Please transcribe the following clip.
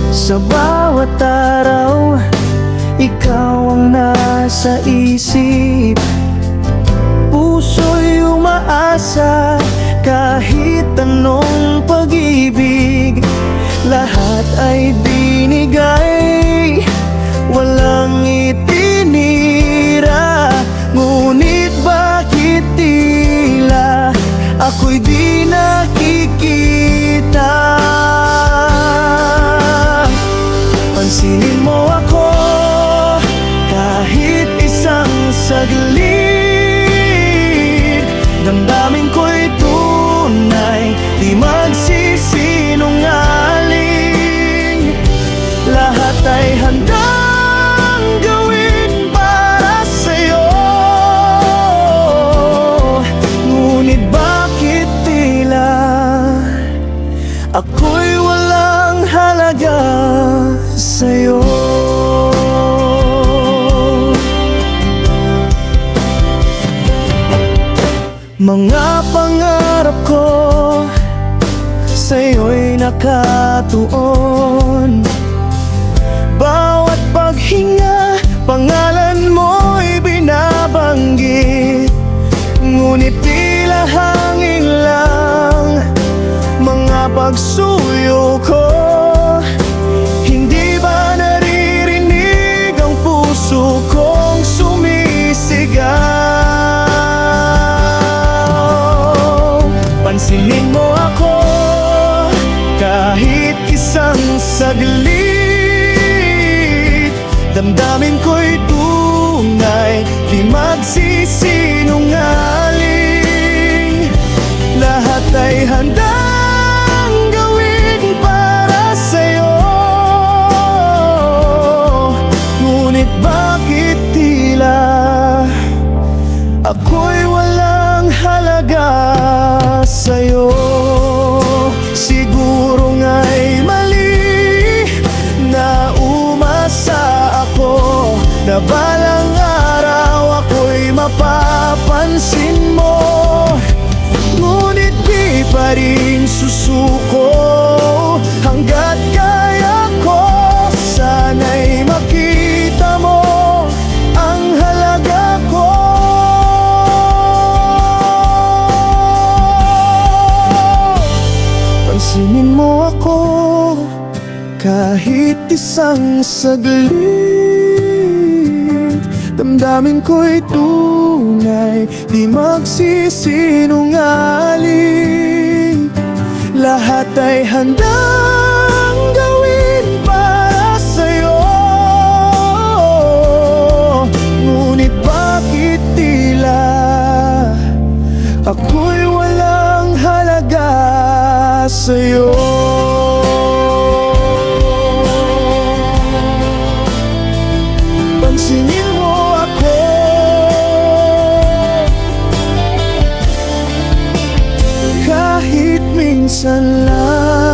Sa bawat araw, ikaw ang nasa isip. Puso'y umaasa kahit anong pag-ibig. Lahat ay binigay, walang itinira. Ngunit bakit tila ako'y di nakikita? Pansinin mo ako kahit isang saglit. Damdamin ko'y tunay, di magsisinungaling. Lahat ay handang gawin para sa'yo. Ngunit bakit tila ako'y walang halaga sa'yo? Mga pangarap ko sa'yo'y nakatuon. Bawat paghinga, pangalan mo'y binabanggit. Ngunit tila hangin lang mga pagsuyo ko. Hindi ba naririnig ang puso kong sumisigaw? Pansinin mo ako kahit isang saglit. Damdamin ko'y tunay, di magsisinungaling. Lahat ay handang gawin para sa'yo. Ngunit bakit tila ako'y walang halaga sa'yo? Siguro nga'y mali na umasa ako na balang araw ako'y mapapansin mo. Ngunit di pa rin susuko hanggat kaya ko. Sana'y makita mo ang halaga ko. Pansinin mo ako kahit isang saglit. Damdamin ko'y tunay, di magsisinungaling. Lahat ay handang gawin para sa'yo. Ngunit bakit tila ako'y walang halaga sa'yo? Pansinin mo ako kahit minsan lang.